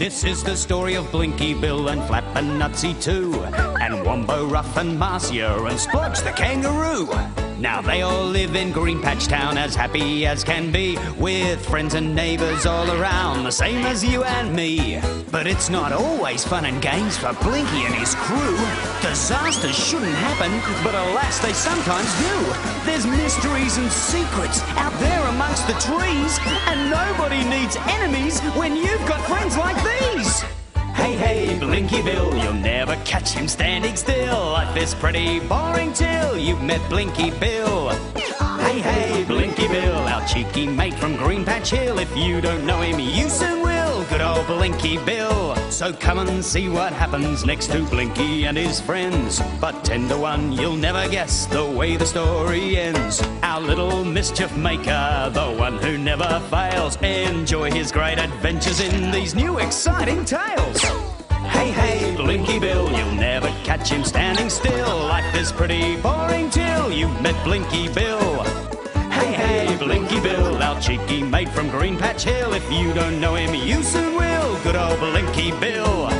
This is the story of Blinky Bill and Flap and Nutsy too, and Wombo, Ruff and Marcia and Splodge the kangaroo. Now they all live in Green Patch Town as happy as can be, with friends and neighbours all around, the same as you and me. But it's not always fun and games for Blinky and his crew. Disasters shouldn't happen, but alas they sometimes do. There's mysteries and secrets out there amongst the trees, and nobody needs enemies when you've got friends like these. Hey, hey, Blinky Bill, you'll never catch him standing still. Life is pretty boring till you've met Blinky Bill. Hey, hey, Blinky Bill, our cheeky mate from Green Patch Hill. If you don't know him, you soon will. Good old Blinky Bill. So come and see what happens next to Blinky and his friends. But 10 to 1, you'll never guess the way the story ends. Our little mischief maker, the one who never fails. Enjoy his great adventures in these new exciting tales. Hey, hey, Blinky Bill, you'll never catch him standing still. Life is pretty boring till you've met Blinky Bill. Hey, hey, Blinky Bill, our cheeky mate from Green Patch Hill. If you don't know him, you soon will. Good old Blinky Bill.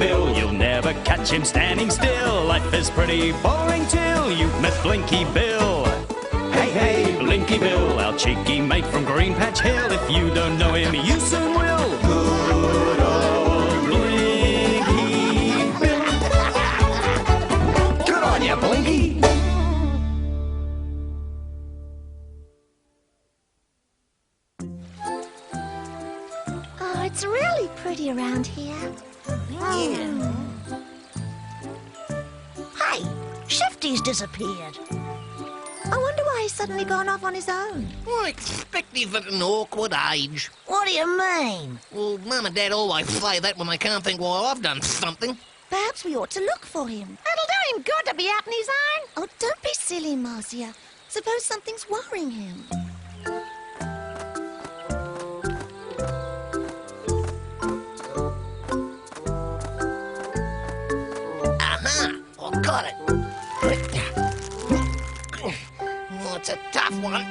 Bill, you'll never catch him standing still. Life is pretty boring till you've met Blinky Bill. Hey, hey, Blinky Bill, our cheeky mate from Green Patch Hill. If you don't know him, you soon will. Good old Blinky Bill. Good on ya, Blinky. Oh, it's really pretty around here. Yeah. Hey, Shifty's disappeared. I wonder why he's suddenly gone off on his own. I expect he's at an awkward age. What do you mean? Well, Mum and Dad always say that when they can't think why I've done something. Perhaps we ought to look for him. It'll do him good to be out on his own. Oh, don't be silly, Marcia. Suppose something's worrying him. I've got it. Oh, it's a tough one.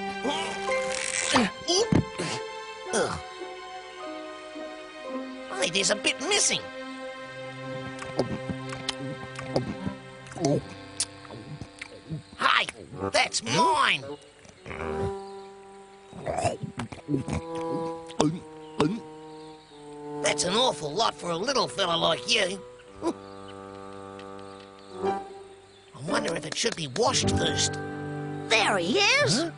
Ugh. Hey, there's a bit missing. Hey, that's mine. That's an awful lot for a little fella like you. I wonder if it should be washed first. There he is. Huh?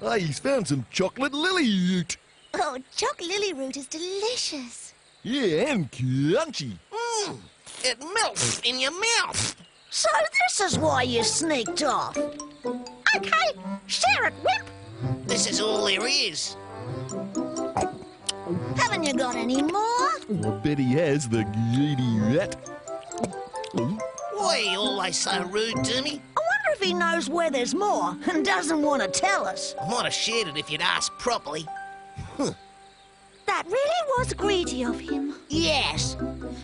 Hey, he's found some chocolate lily root. Oh, choc lily root is delicious. Yeah, and crunchy. It melts in your mouth. So this is why you sneaked off. Okay, share it, Wimp. This is all there is. Haven't you got any more? I bet he has, the greedy rat. Why are you always so rude to me? I wonder if he knows where there's more and doesn't want to tell us. I might have shared it if you'd asked properly. That really was greedy of him. Yes.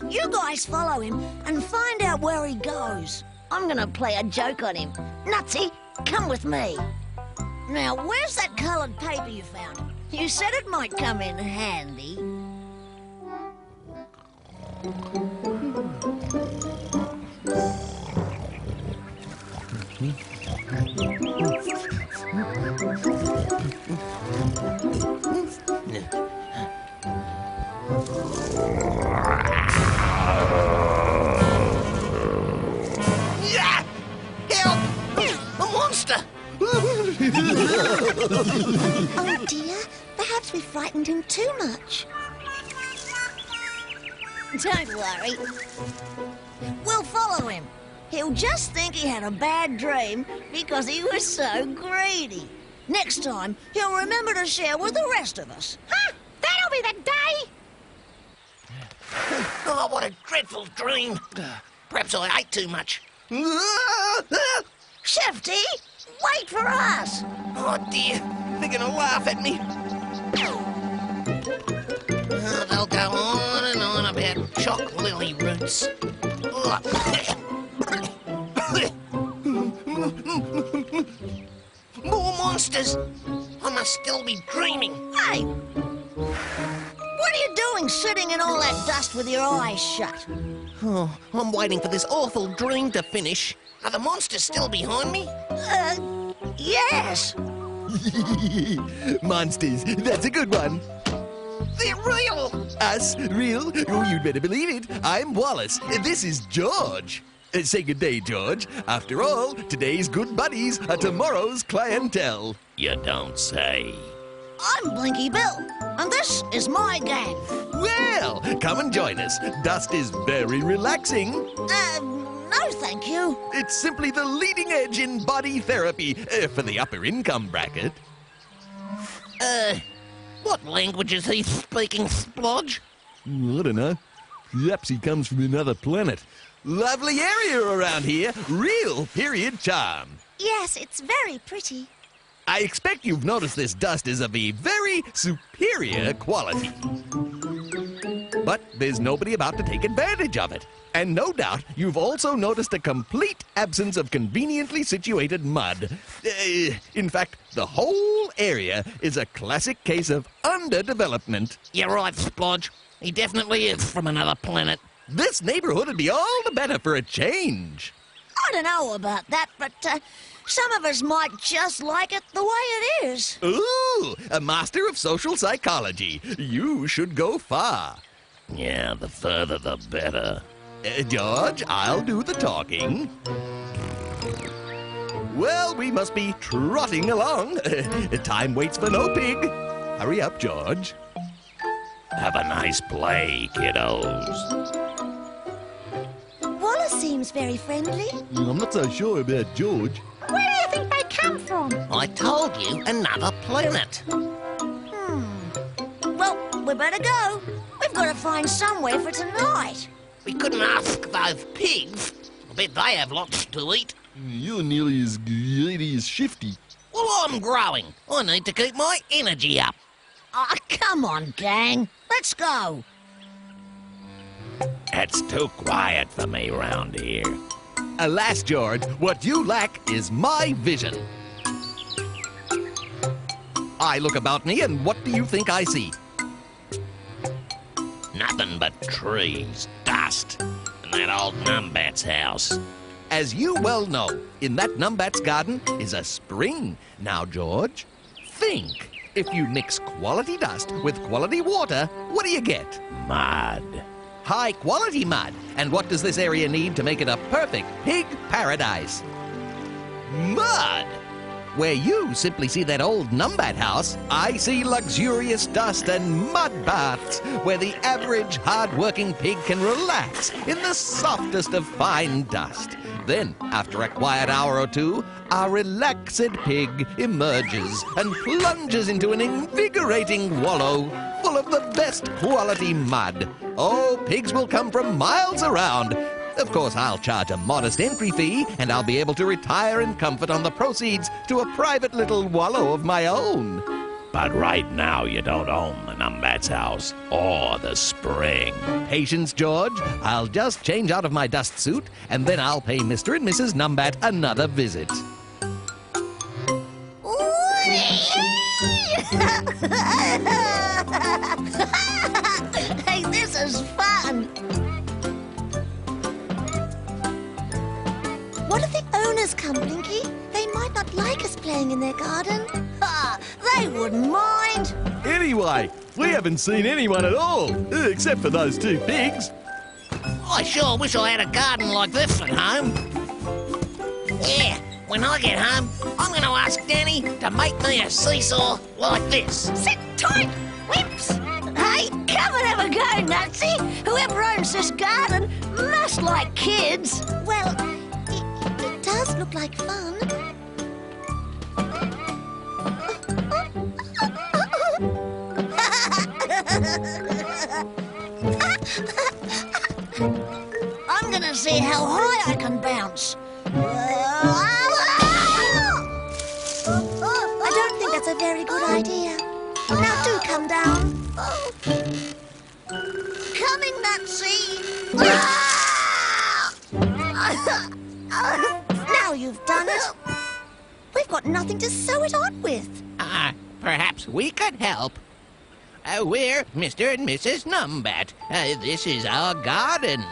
You guys follow him and find out where he goes. I'm going to play a joke on him. Nutsy, come with me. Now, where's that coloured paper you found? You said it might come in handy. Yeah! Help! A monster! Oh dear, perhaps we frightened him too much. Don't worry. We'll follow him. He'll just think he had a bad dream because he was so greedy. Next time, he'll remember to share with the rest of us. Ha! That'll be the day! Oh, what a dreadful dream. Perhaps I ate too much. Shifty, wait for us! Oh dear, they're gonna laugh at me. choc lily roots. More monsters! I must still be dreaming. Hey! What are you doing sitting in all that dust with your eyes shut? Oh, I'm waiting for this awful dream to finish. Are the monsters still behind me? Yes. Monsters, that's a good one. They're real! Us? Real? Oh, you'd better believe it. I'm Wallace. This is George. Say good day, George. After all, today's good buddies are tomorrow's clientele. You don't say. I'm Blinky Bill, and this is my gang. Well, come and join us. Dust is very relaxing. No thank you. It's simply the leading edge in body therapy for the upper income bracket. What language is he speaking, Splodge? I don't know. Perhaps he comes from another planet. Lovely area around here. Real period charm. Yes, it's very pretty. I expect you've noticed this dust is of a very superior quality. But there's nobody about to take advantage of it. And no doubt you've also noticed a complete absence of conveniently situated mud. In fact, the whole area is a classic case of underdevelopment. You're right, Splodge. He definitely is from another planet. This neighborhood would be all the better for a change. I don't know about that, but some of us might just like it the way it is. Ooh, a master of social psychology. You should go far. Yeah, the further the better. George, I'll do the talking. Well, we must be trotting along. Time waits for no pig. Hurry up, George. Have a nice play, kiddos. Wallace seems very friendly. I'm not so sure about George. Where do you think they come from? I told you, another planet. Well, we better go. We've got to find somewhere for tonight. We couldn't ask those pigs. I bet they have lots to eat. You're nearly as greedy as Shifty. Well, I'm growing. I need to keep my energy up. Ah, come on, gang. Let's go. It's too quiet for me round here. Alas, George, what you lack is my vision. I look about me, and what do you think I see? Nothing but trees, dust, and that old numbat's house. As you well know, in that numbat's garden is a spring. Now, George, think. If you mix quality dust with quality water, what do you get? Mud. High-quality mud. And what does this area need to make it a perfect pig paradise? Mud! Where you simply see that old numbat house, I see luxurious dust and mud baths where the average hard-working pig can relax in the softest of fine dust. Then, after a quiet hour or two, our relaxed pig emerges and plunges into an invigorating wallow full of the best quality mud. Oh, pigs will come from miles around. Of course, I'll charge a modest entry fee, and I'll be able to retire in comfort on the proceeds to a private little wallow of my own. But right now you don't own the numbat's house or the spring. Patience, George. I'll just change out of my dust suit, and then I'll pay Mr. and Mrs. Numbat another visit. Hey, this is fun. What if the owners come, Blinky? They might not like us playing in their garden. They wouldn't mind. Anyway, we haven't seen anyone at all, except for those two pigs. I sure wish I had a garden like this at home. Yeah, when I get home, I'm going to ask Danny to make me a seesaw like this. Sit tight, whips. Hey, come and have a go, Nutsy. Whoever owns this garden must like kids. Well, it does look like fun. I'm gonna see how high I can bounce. I don't think that's a very good idea. Now do come down. Coming, Nutsy. Now you've done it. We've got nothing to sew it on with. Perhaps we could help. We're Mr. and Mrs. Numbat. This is our garden.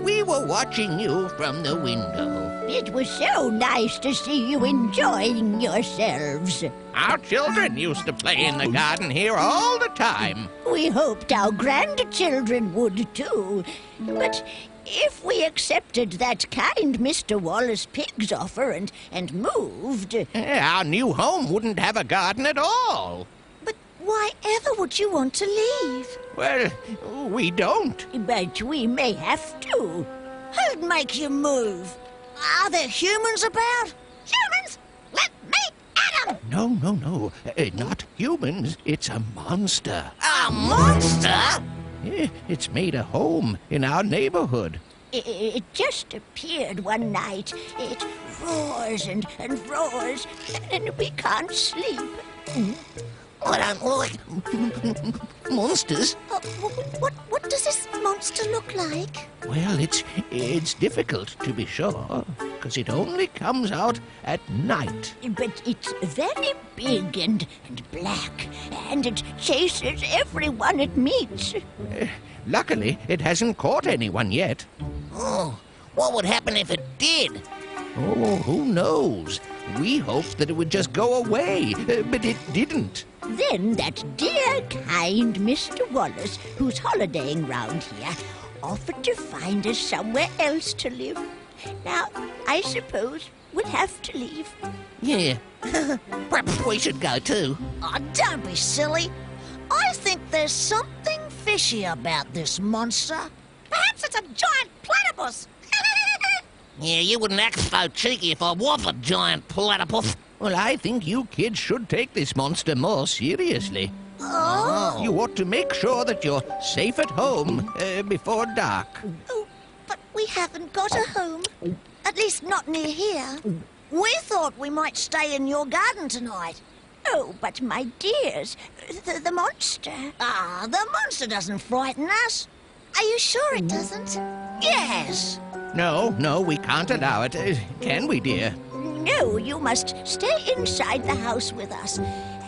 We were watching you from the window. It was so nice to see you enjoying yourselves. Our children used to play in the garden here all the time. We hoped our grandchildren would too. But if we accepted that kind Mr. Wallace Pig's offer and moved... Our new home wouldn't have a garden at all. But why ever would you want to leave? Well, we don't. But we may have to. Who'd make you move? Are there humans about? Humans? Let me at 'em! No. Not humans. It's a monster. A monster? It's made a home in our neighborhood. It just appeared one night. It roars and roars, and we can't sleep. I don't like monsters. What does this monster look like? Well, it's difficult to be sure, because it only comes out at night. But it's very big and black, and it chases everyone it meets. Luckily, it hasn't caught anyone yet. Oh, what would happen if it did? Oh, who knows? We hoped that it would just go away, but it didn't. Then that dear, kind Mr. Wallace, who's holidaying round here, offered to find us somewhere else to live. Now, I suppose we'll have to leave. Yeah. Perhaps we should go too. Oh, don't be silly. I think there's something fishy about this monster. Perhaps it's a giant platypus. Yeah, you wouldn't act so cheeky if I was a giant platypus. Well, I think you kids should take this monster more seriously. Oh. You ought to make sure that you're safe at home before dark. Oh, but we haven't got a home. At least not near here. We thought we might stay in your garden tonight. Oh, but my dears, the monster. The monster doesn't frighten us. Are you sure it doesn't? Yes. No, we can't allow it. Can we, dear? No, you must stay inside the house with us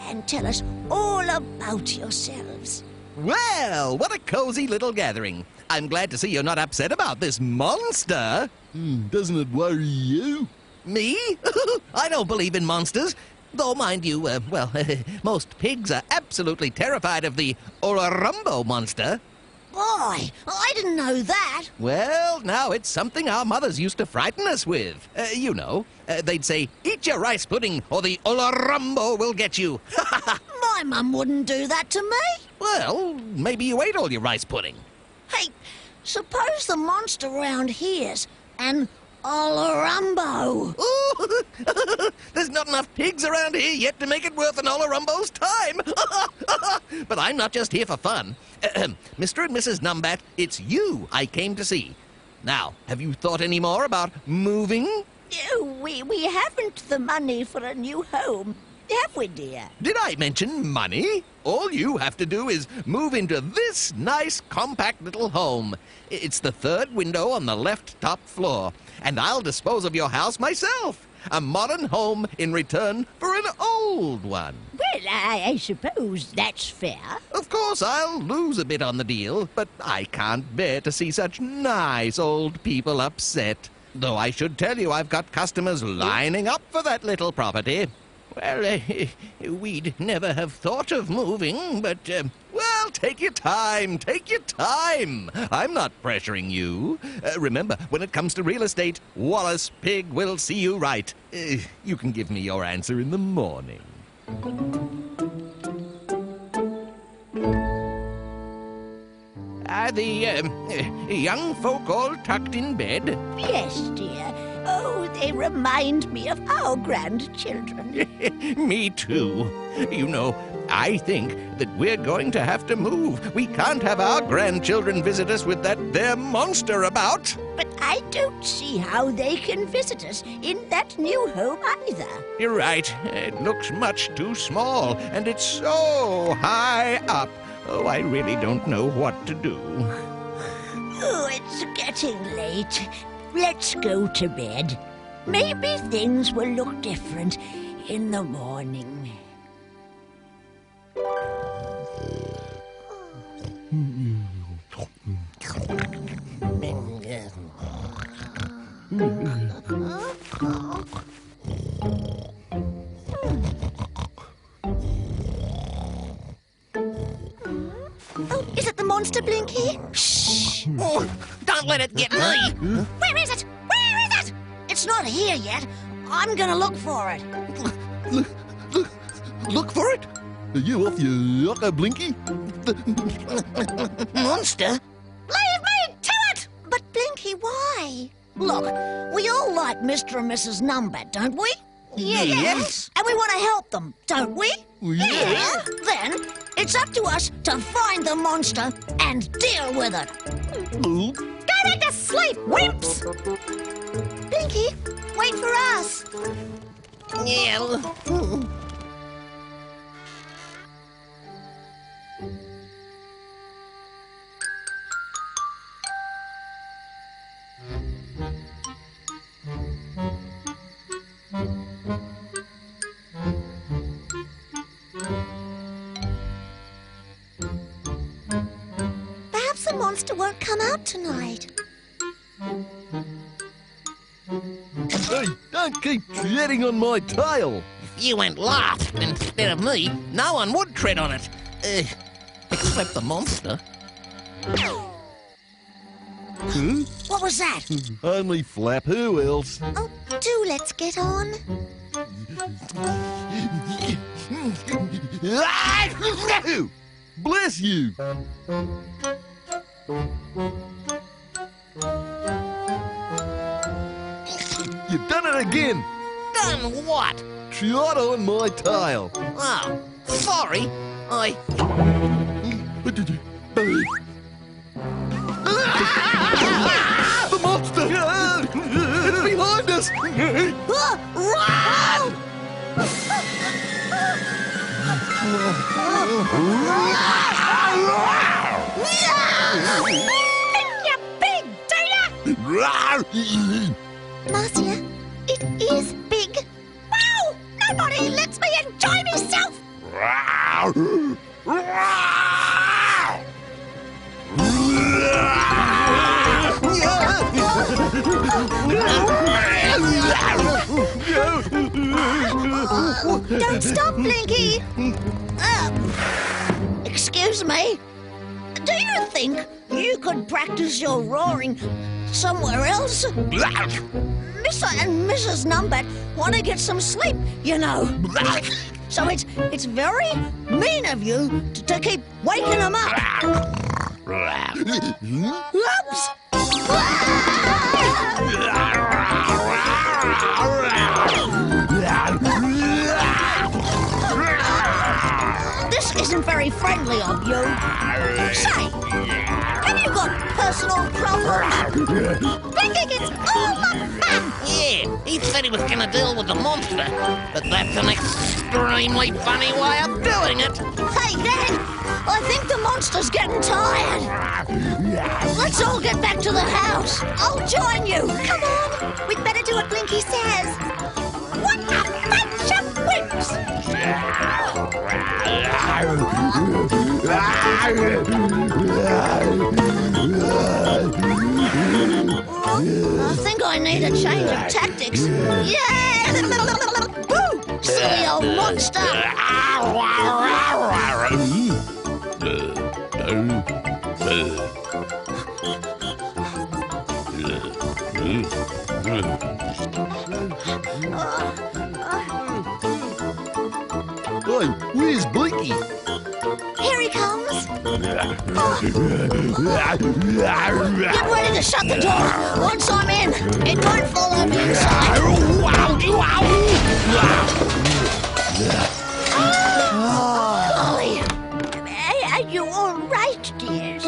and tell us all about yourselves. Well, what a cozy little gathering. I'm glad to see you're not upset about this monster. Doesn't it worry you? Me? I don't believe in monsters. Though, mind you, most pigs are absolutely terrified of the Orarumbo monster. Boy, I didn't know that. Well, now it's something our mothers used to frighten us with. They'd say, eat your rice pudding or the Orarumbo will get you. My mum wouldn't do that to me. Well, maybe you ate all your rice pudding. Hey, suppose the monster round here's an Olorumbo. Ooh, there's not enough pigs around here yet to make it worth an Olorumbo's time. But I'm not just here for fun. Mr. and Mrs. Numbat, it's you I came to see. Now, have you thought any more about moving? We haven't the money for a new home, have we, dear? Did I mention money? All you have to do is move into this nice, compact little home. It's the third window on the left top floor, and I'll dispose of your house myself. A modern home in return for an old one. Well, I suppose that's fair. Of course, I'll lose a bit on the deal, but I can't bear to see such nice old people upset. Though I should tell you I've got customers lining up for that little property. Well, we'd never have thought of moving, but, well, take your time, take your time. I'm not pressuring you. Remember, when it comes to real estate, Wallace Pig will see you right. You can give me your answer in the morning. Are the young folk all tucked in bed? Yes, dear. Oh, they remind me of our grandchildren. Me too. You know, I think that we're going to have to move. We can't have our grandchildren visit us with that there monster about. But I don't see how they can visit us in that new home either. You're right. It looks much too small, and it's so high up. Oh, I really don't know what to do. It's getting late. Let's go to bed. Maybe things will look different in the morning. Oh, is it the monster, Blinky? Shh! Oh, don't let it get me. Where is it? Where is it? It's not here yet. I'm gonna look for it. Look for it? Are you off your rocker, Blinky? Monster? Leave me to it! But Blinky, why? Look, we all like Mr. and Mrs. Numbat, don't we? Yes. And we want to help them, don't we? Yeah. Then it's up to us to find the monster and deal with it. Oh, Go back to sleep, wimps! Blinky, wait for us. Yeah. Perhaps the monster won't come out tonight. hey, don't keep treading on my tail. If you went last instead of me, no one would tread on it. Except the monster. Huh? What was that? Only Flap, who else? Oh, do let's get on. Bless you! You've done it again! Done what? Trod on my tail! Oh, sorry. The monster! It's behind us! You big dear! Marcia, it is big. Wow! Nobody lets me enjoy myself! Don't stop, Blinky! Excuse me? Do you think you could practice your roaring somewhere else? Mr. and Mrs. Numbat want to get some sleep, you know. So it's very mean of you to keep waking them up. Oops! This isn't very friendly of you. Say, have you got personal problems? Blinky gets all the fun! Yeah, he said he was gonna deal with the monster, but that's an extremely funny way of doing it. Hey, Dad, I think the monster's getting tired. Let's all get back to the house. I'll join you. Come on, we'd better do what Blinky says. What a bunch of wimps! I think I need a change of tactics. Yeah! Woo! Silly old monster! Hey, where's Blinky? Here he comes. Get ready to shut the door. Once I'm in, it won't follow me inside. Golly. Are you all right, dears?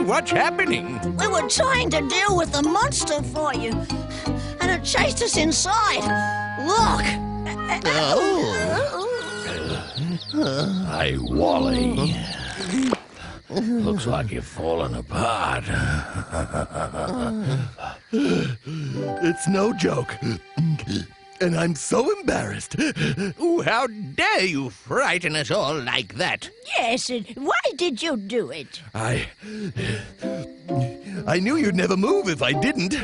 What's happening? We were trying to deal with the monster for you, and it chased us inside. Look. Hey, Wally. Looks like you've fallen apart. It's no joke. And I'm so embarrassed. Ooh, how dare you frighten us all like that? Yes, and why did you do it? I knew you'd never move if I didn't.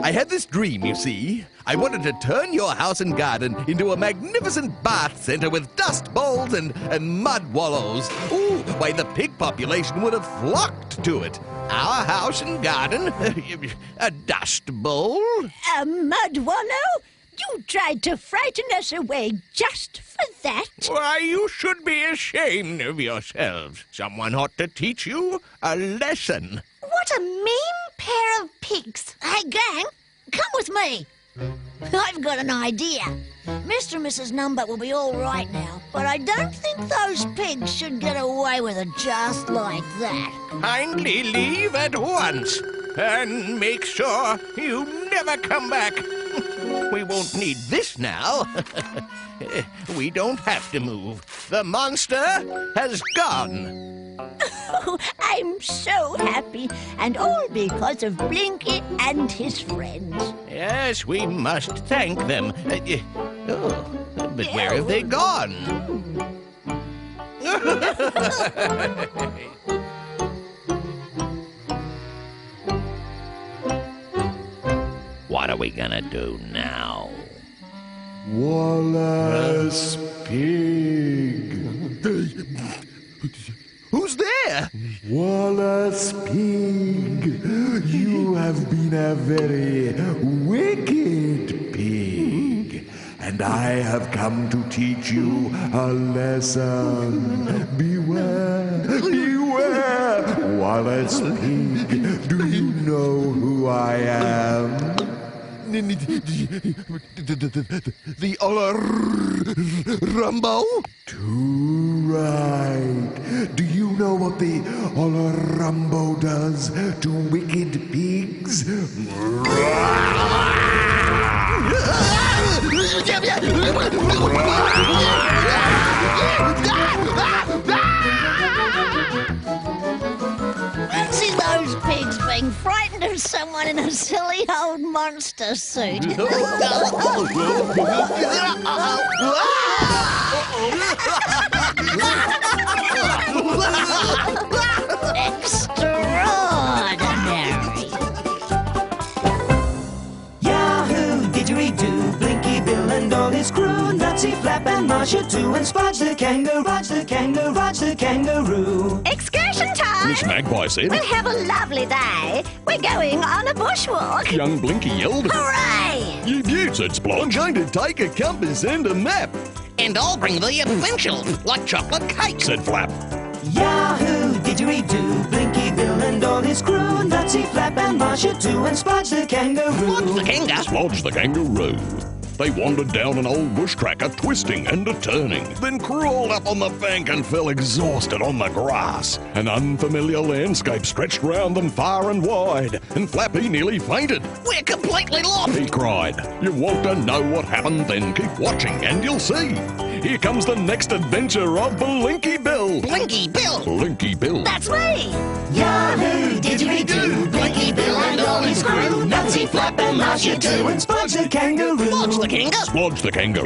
I had this dream, you see. I wanted to turn your house and garden into a magnificent bath center with dust bowls and mud wallows. Ooh, why, the pig population would have flocked to it. Our house and garden, a dust bowl. A mud wallow? You tried to frighten us away just for that? Why, you should be ashamed of yourselves. Someone ought to teach you a lesson. What a mean pair of pigs. Hey, gang, come with me. I've got an idea. Mr. and Mrs. Numbat will be all right now, but I don't think those pigs should get away with it just like that. Kindly leave at once and make sure you never come back. We won't need this now. We don't have to move. The monster has gone. Oh, I'm so happy, and all because of Blinky and his friends. Yes, we must thank them. But where have they gone? What are we gonna do now? Wallace Pig. Who's there? Wallace Pig, you have been a very wicked pig, and I have come to teach you a lesson. Beware, beware, Wallace Pig, do you know who I am? The Rumbo? Too right. Do you know what the Rumbo does to wicked pigs? Fancy those pigs being frightened of someone in a silly old monster suit. Extraordinary. Yahoo! Didgeridoo, Blinky Bill and all his crew, Nutsy, Flap and Marcia too, and Spudge the kangaroo, Rudge the kangaroo, Rudge the kangaroo. Excursion time! Miss Magpie said. We'll have a lovely day. We're going on a bushwalk. Young Blinky yelled. Hooray! You said I'm Splodge. going to take a compass and a map. And I'll bring the essentials, like chocolate cake. Said Flap. Yahoo! Didgeridoo, Blinky Bill and all his crew, Nutsy, Flap and Marcia too, and Spudge the kangaroo. What's the kangaroo? Splodge the kangaroo. They wandered down an old bush tracker, twisting and a-turning, then crawled up on the bank and fell exhausted on the grass. An unfamiliar landscape stretched round them far and wide, and Flappy nearly fainted. We're completely lost. He cried. You want to know what happened? Then keep watching and you'll see. Here comes the next adventure of Blinky Bill. Blinky Bill. Blinky Bill. That's me! Yahoo! Didgeridoo, Blinky Bill and all his crew, Nutsy, Flap and Marcia too, and Spudge the kangaroo. What's the kangaroo? Splodge the kangaroo.